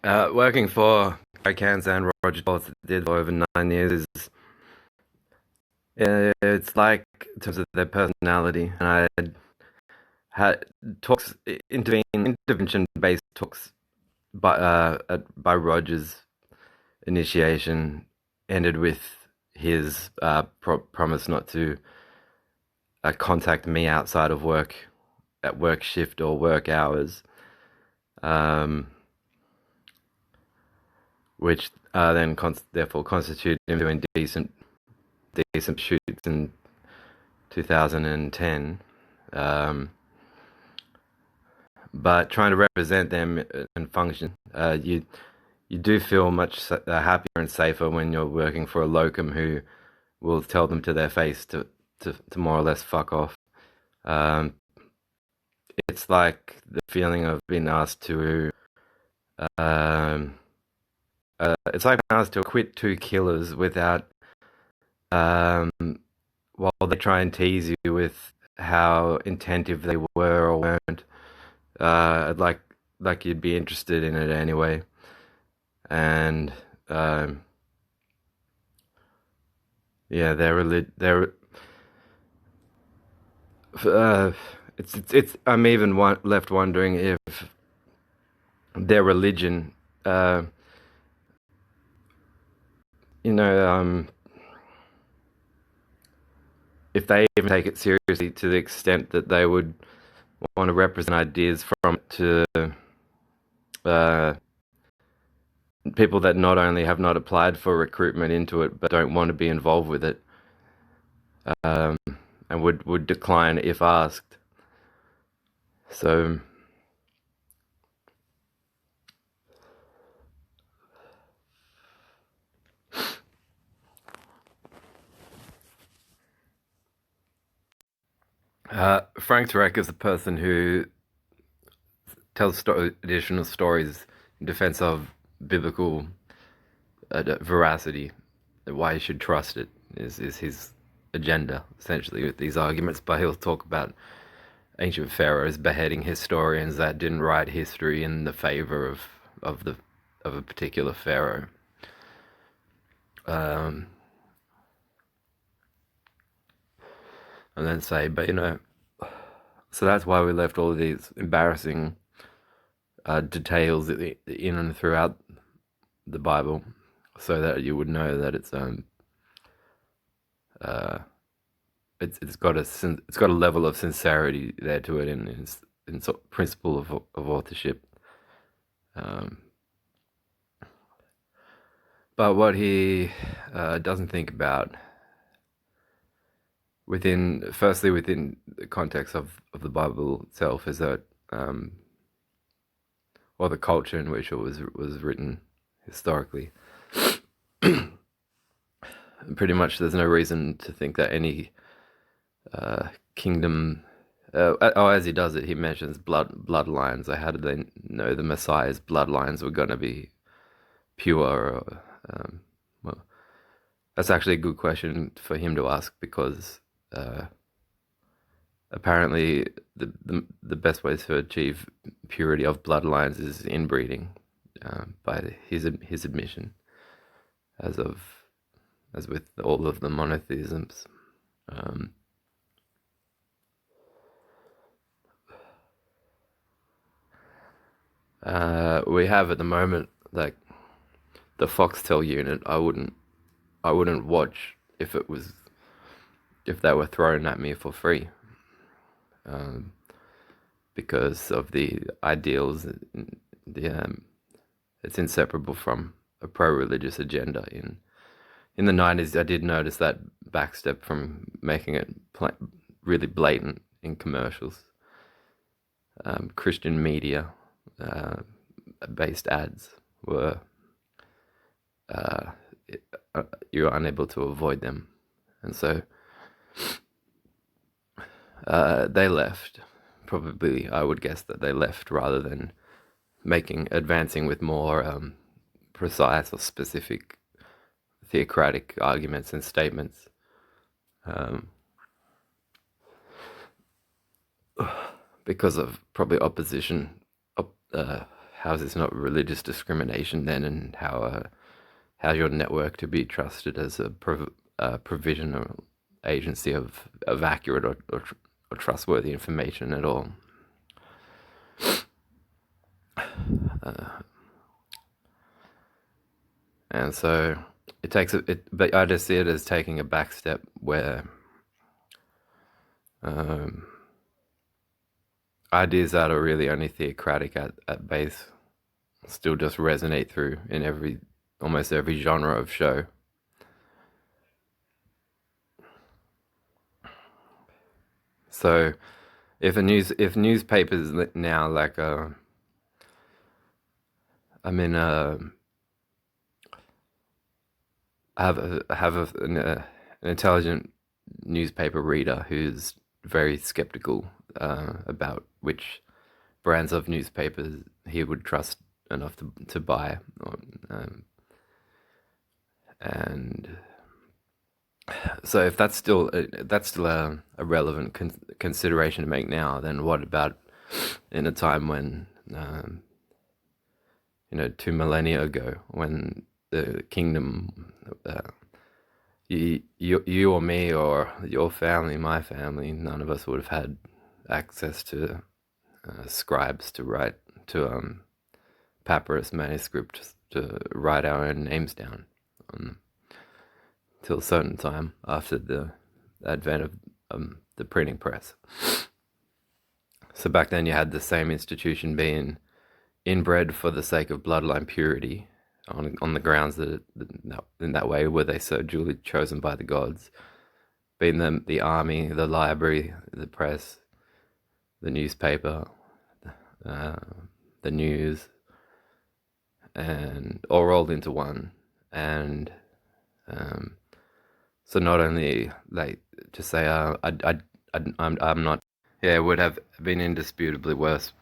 Working for Cans and Roger Dalton did for over 9 years is it's like in terms of their personality, and I had talks intervention-based talks by Roger's initiation ended with his promise not to contact me outside of work, at work shift or work hours, which then therefore constituted him doing decent shoots in 2010. But trying to represent them and function, you do feel much happier and safer when you're working for a locum who will tell them to their face to more or less fuck off. It's like the feeling of being asked to it's like being asked to quit 2 killers without while they try and tease you with how intentive they were or weren't. Like you'd be interested in it anyway. And yeah, it's I'm even left wondering if their religion, if they even take it seriously to the extent that they would want to represent ideas from it to people that not only have not applied for recruitment into it but don't want to be involved with it, and would decline if asked. So Frank Turek is the person who tells additional stories in defense of biblical veracity, why you should trust it is his agenda, essentially, with these arguments. But he'll talk about ancient pharaohs beheading historians that didn't write history in the favor of a particular pharaoh. And then say, but so that's why we left all of these embarrassing details in and throughout the Bible, so that you would know that it's got a level of sincerity there to it, in principle of authorship. But what he doesn't think about, within the context of the Bible itself, is that or the culture in which it was written historically. Pretty much there's no reason to think that any kingdom, as he does it, he mentions bloodlines. Like, how did they know the Messiah's bloodlines were going to be pure? Well, that's actually a good question for him to ask, because apparently the best way to achieve purity of bloodlines is inbreeding, by his admission, as with all of the monotheisms. We have at the moment, like, the Foxtel unit. I wouldn't watch if they were thrown at me for free, because of the ideals. It's inseparable from a pro-religious agenda. In the 90s, I did notice that backstep from making it really blatant in commercials. Christian media based ads were you're unable to avoid them, and so they left. Probably, I would guess that they left rather than advancing with more precise or specific theocratic arguments and statements. Because of probably opposition, how is this not religious discrimination then, and how's your network to be trusted as a provisional agency of accurate or trustworthy information at all? And so it takes but I just see it as taking a back step where ideas that are really only theocratic at base still just resonate through in almost every genre of show. So if newspapers now, like I have an intelligent newspaper reader who's very skeptical about which brands of newspapers he would trust enough to buy, and so if that's still a relevant consideration to make now, then what about in a time when 2 millennia ago, when the kingdom, you or me or your family, my family, none of us would have had access to scribes to write, to papyrus manuscripts to write our own names down till a certain time after the advent of the printing press. So back then you had the same institution being inbred for the sake of bloodline purity, on the grounds that in that way were they so duly chosen by the gods, being the army, the library, the press, the newspaper, the news, and all rolled into one. And so not only like to say I'm not, yeah, it would have been indisputably worse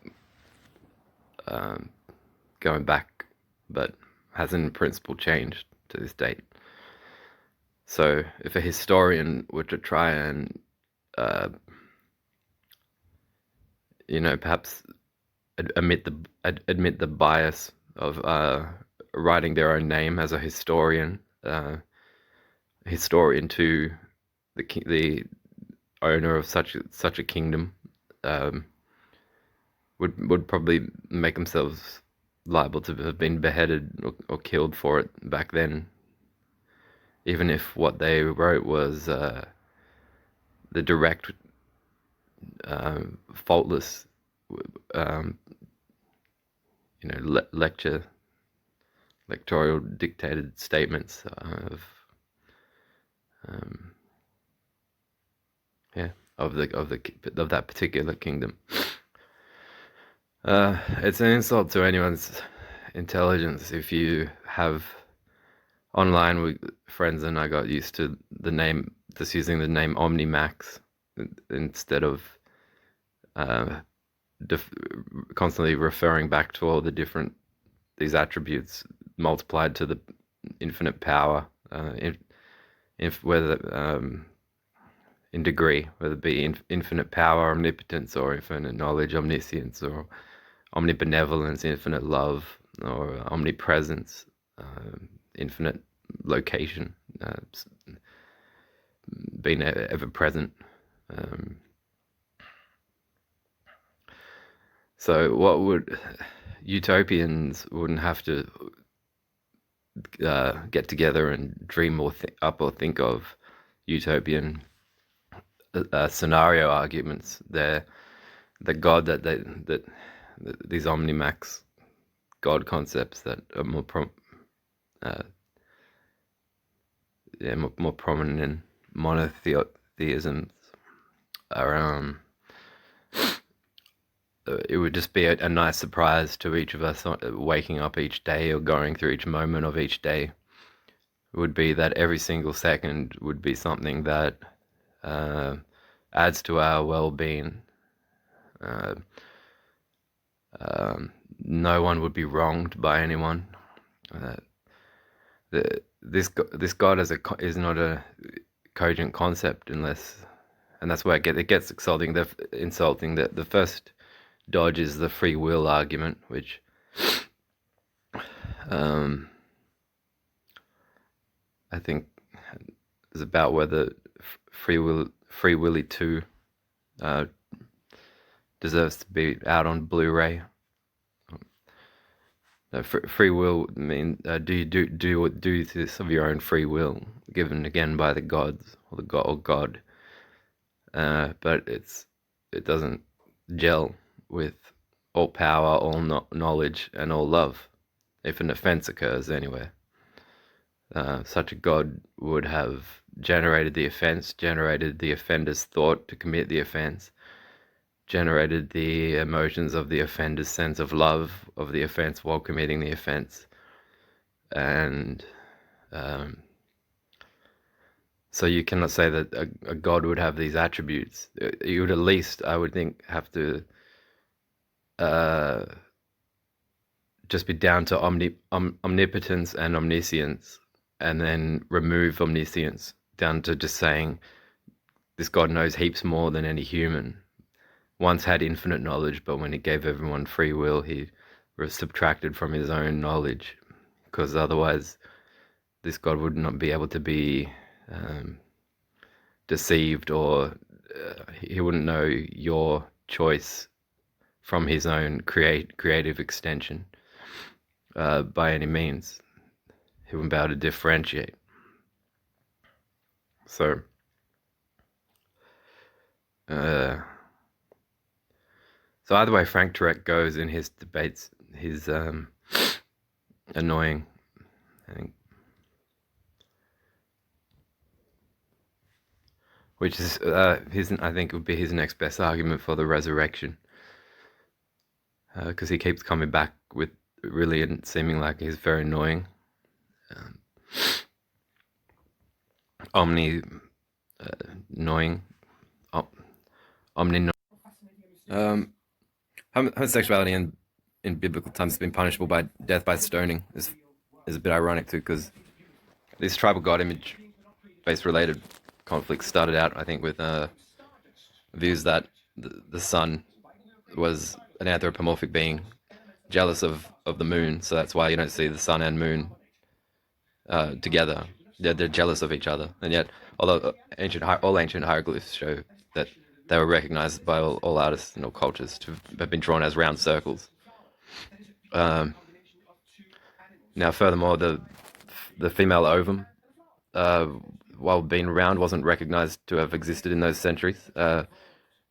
going back, but hasn't in principle changed to this date. So if a historian were to try and perhaps admit the bias of writing their own name as a historian to the owner of such a kingdom, would probably make themselves liable to have been beheaded or killed for it back then, even if what they wrote was the direct, faultless, lectorial dictated statements of that particular kingdom. It's an insult to anyone's intelligence if you have online with friends, and I got used to just using the name Omnimax instead of constantly referring back to all these attributes multiplied to the infinite power, whether in degree, whether it be infinite power, omnipotence, or infinite knowledge, omniscience, or omnibenevolence, infinite love, or omnipresence, infinite location, being ever present. So utopians wouldn't have to get together and dream or think of utopian scenario arguments. They're the God that these omnimax God concepts that are more prominent in monotheism are it would just be a nice surprise to each of us waking up each day or going through each moment of each day. Would be that every single second would be something that adds to our well-being. No one would be wronged by anyone. This God is not a cogent concept unless, and that's where it gets insulting. The first dodge is the free will argument, which I think it's about whether Free Willy 2 deserves to be out on Blu-ray. Free will mean do you do this of your own free will, given again by the gods or God, but it doesn't gel with all power, all knowledge, and all love. If an offense occurs anywhere, such a God would have generated the offense, generated the offender's thought to commit the offense, generated the emotions of the offender's sense of love of the offense while committing the offense. And so you cannot say that a God would have these attributes. You would at least, I would think, have to just be down to omnipotence and omniscience, and then remove omniscience down to just saying this God knows heaps more than any human. Once had infinite knowledge, but when he gave everyone free will, he was subtracted from his own knowledge, because otherwise this God would not be able to be deceived, or he wouldn't know your choice from his own creative extension by any means. He wouldn't be able to differentiate. So so either way Frank Turek goes in his debates, he's annoying, I think. Which is I think would be his next best argument for the resurrection, because he keeps coming back with really seeming like he's very annoying. Homosexuality in biblical times has been punishable by death by stoning is a bit ironic too, because this tribal god image based related conflict started out, I think, with views that the sun was an anthropomorphic being jealous of the moon, so that's why you don't see the sun and moon together. They're jealous of each other, and yet although all ancient hieroglyphs show that they were recognized by all artists and all cultures to have been drawn as round circles. Now, furthermore, the female ovum, while being round, wasn't recognized to have existed in those centuries.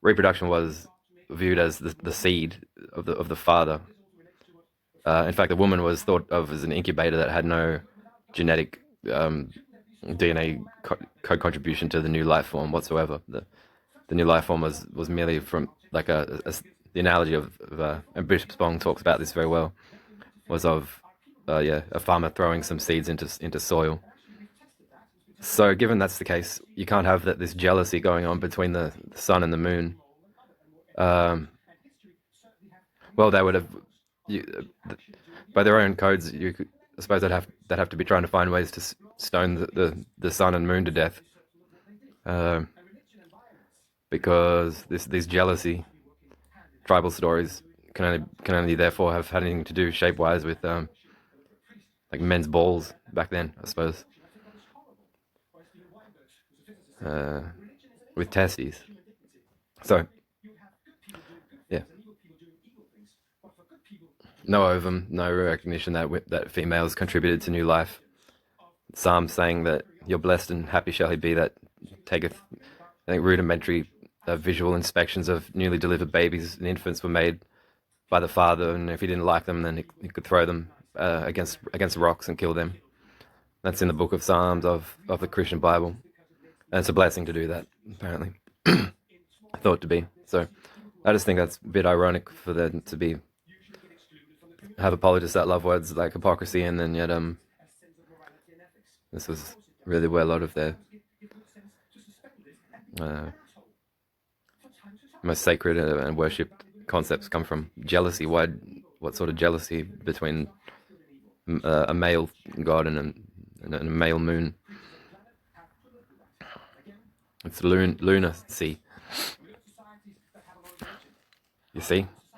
Reproduction was viewed as the seed of the father. In fact, the woman was thought of as an incubator that had no genetic DNA contribution to the new life form whatsoever. The new life form was merely from like the analogy of and Bishop Spong talks about this very well, was of a farmer throwing some seeds into soil. So given that's the case, you can't have this jealousy going on between the sun and the moon. Well, they would have, by their own codes, I suppose they'd have to be trying to find ways to stone the sun and moon to death, because these jealousy tribal stories can only therefore have had anything to do shape-wise with like men's balls back then, I suppose, with testes. So yeah, no ovum, no recognition that females contributed to new life. Psalms saying that you're blessed and happy shall he be that taketh, I think, rudimentary visual inspections of newly delivered babies and infants were made by the father, and if he didn't like them, then he could throw them against rocks and kill them. That's in the book of Psalms of the Christian Bible, and it's a blessing to do that, apparently. Thought to be. So I just think that's a bit ironic for them to have apologists that love words like hypocrisy, and then yet this was really where a lot of their most sacred and worshipped concepts come from. Jealousy. What sort of jealousy between a male god and a male moon? It's lunacy. You see?